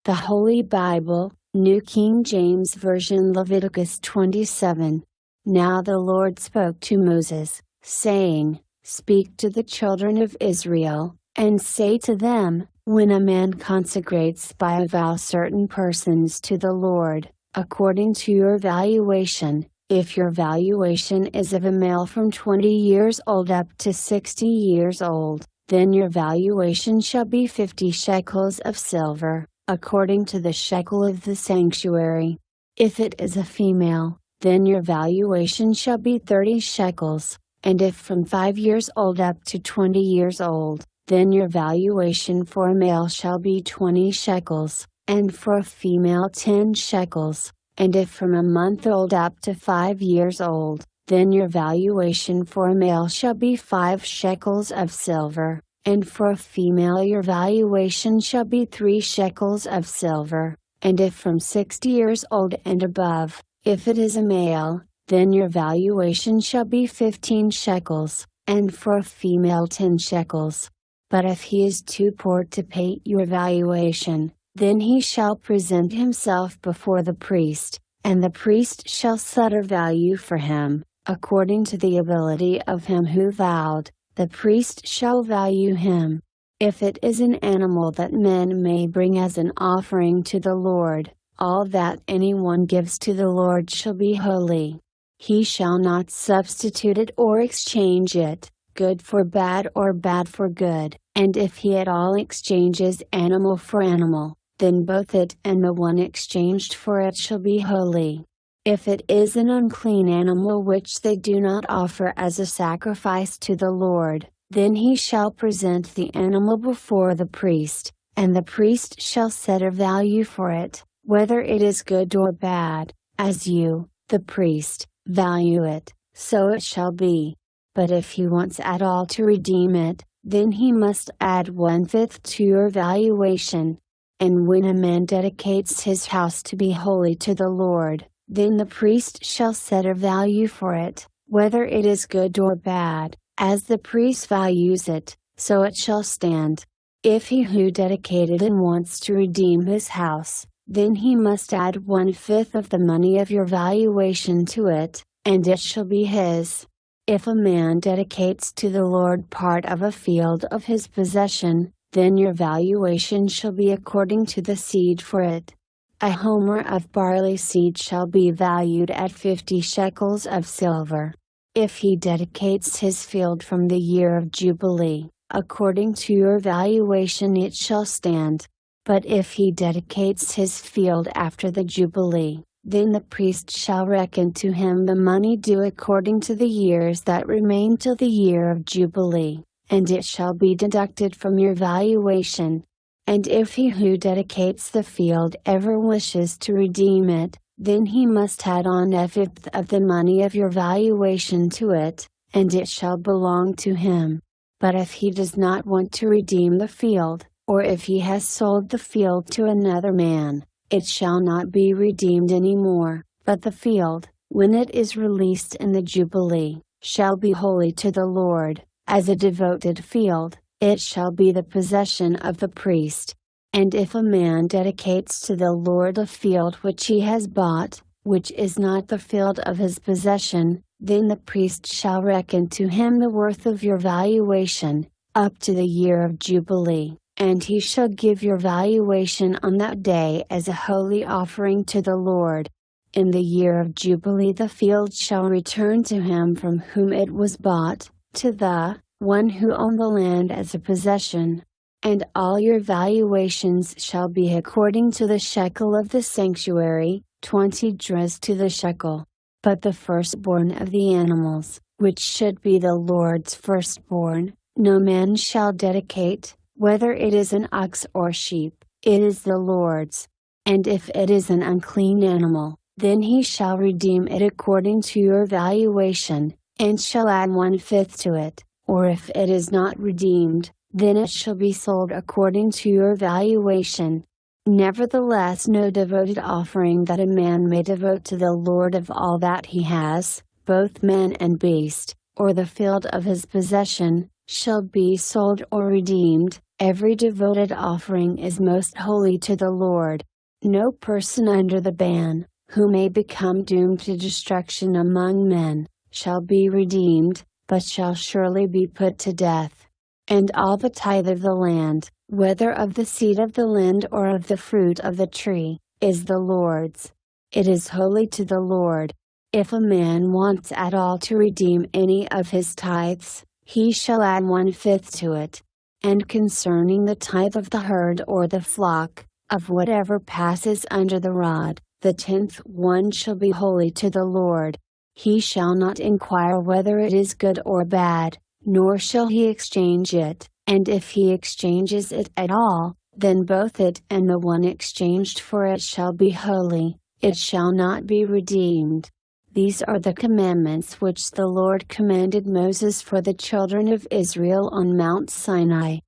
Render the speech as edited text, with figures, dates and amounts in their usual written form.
The Holy Bible, New King James Version, Leviticus 27. Now the Lord spoke to Moses, saying, Speak to the children of Israel, and say to them, When a man consecrates by a vow certain persons to the Lord, according to your valuation, if your valuation is of a male from 20 years old up to 60 years old, then your valuation shall be 50 shekels of silver, according to the shekel of the sanctuary. If it is a female, then your valuation shall be 30 shekels, and if from 5 years old up to 20 years old, then your valuation for a male shall be 20 shekels, and for a female 10 shekels, and if from a month old up to 5 years old, then your valuation for a male shall be 5 shekels of silver, and for a female your valuation shall be 3 shekels of silver, and if from 60 years old and above, if it is a male, then your valuation shall be 15 shekels, and for a female 10 shekels. But if he is too poor to pay your valuation, then he shall present himself before the priest, and the priest shall set a value for him, according to the ability of him who vowed. The priest shall value him. If it is an animal that men may bring as an offering to the Lord, all that anyone gives to the Lord shall be holy. He shall not substitute it or exchange it, good for bad or bad for good, and if he at all exchanges animal for animal, then both it and the one exchanged for it shall be holy. If it is an unclean animal which they do not offer as a sacrifice to the Lord, then he shall present the animal before the priest, and the priest shall set a value for it, whether it is good or bad, as you, the priest, value it, so it shall be. But if he wants at all to redeem it, then he must add 1/5 to your valuation. And when a man dedicates his house to be holy to the Lord, then the priest shall set a value for it, whether it is good or bad, as the priest values it, so it shall stand. If he who dedicated it wants to redeem his house, then he must add 1/5 of the money of your valuation to it, and it shall be his. If a man dedicates to the Lord part of a field of his possession, then your valuation shall be according to the seed for it. A homer of barley seed shall be valued at 50 shekels of silver. If he dedicates his field from the year of Jubilee, according to your valuation it shall stand. But if he dedicates his field after the Jubilee, then the priest shall reckon to him the money due according to the years that remain till the year of Jubilee, and it shall be deducted from your valuation. And if he who dedicates the field ever wishes to redeem it, then he must add on 1/5 of the money of your valuation to it, and it shall belong to him. But if he does not want to redeem the field, or if he has sold the field to another man, it shall not be redeemed any more, but the field, when it is released in the Jubilee, shall be holy to the Lord, as a devoted field. It shall be the possession of the priest. And if a man dedicates to the Lord a field which he has bought, which is not the field of his possession, then the priest shall reckon to him the worth of your valuation, up to the year of Jubilee, and he shall give your valuation on that day as a holy offering to the Lord. In the year of Jubilee the field shall return to him from whom it was bought, to the one who owned the land as a possession. And all your valuations shall be according to the shekel of the sanctuary, 20 drachms to the shekel. But the firstborn of the animals, which should be the Lord's firstborn, no man shall dedicate, whether it is an ox or sheep, it is the Lord's. And if it is an unclean animal, then he shall redeem it according to your valuation, and shall add 1/5 to it. Or if it is not redeemed, then it shall be sold according to your valuation. Nevertheless, no devoted offering that a man may devote to the Lord of all that he has, both man and beast, or the field of his possession, shall be sold or redeemed, Every devoted offering is most holy to the Lord. No person under the ban, who may become doomed to destruction among men, shall be redeemed, but shall surely be put to death. And all the tithe of the land, whether of the seed of the land or of the fruit of the tree, is the Lord's. It is holy to the Lord. If a man wants at all to redeem any of his tithes, he shall add 1/5 to it. And concerning the tithe of the herd or the flock, of whatever passes under the rod, the 10th one shall be holy to the Lord. He shall not inquire whether it is good or bad, nor shall he exchange it, and if he exchanges it at all, then both it and the one exchanged for it shall be holy, it shall not be redeemed. These are the commandments which the Lord commanded Moses for the children of Israel on Mount Sinai.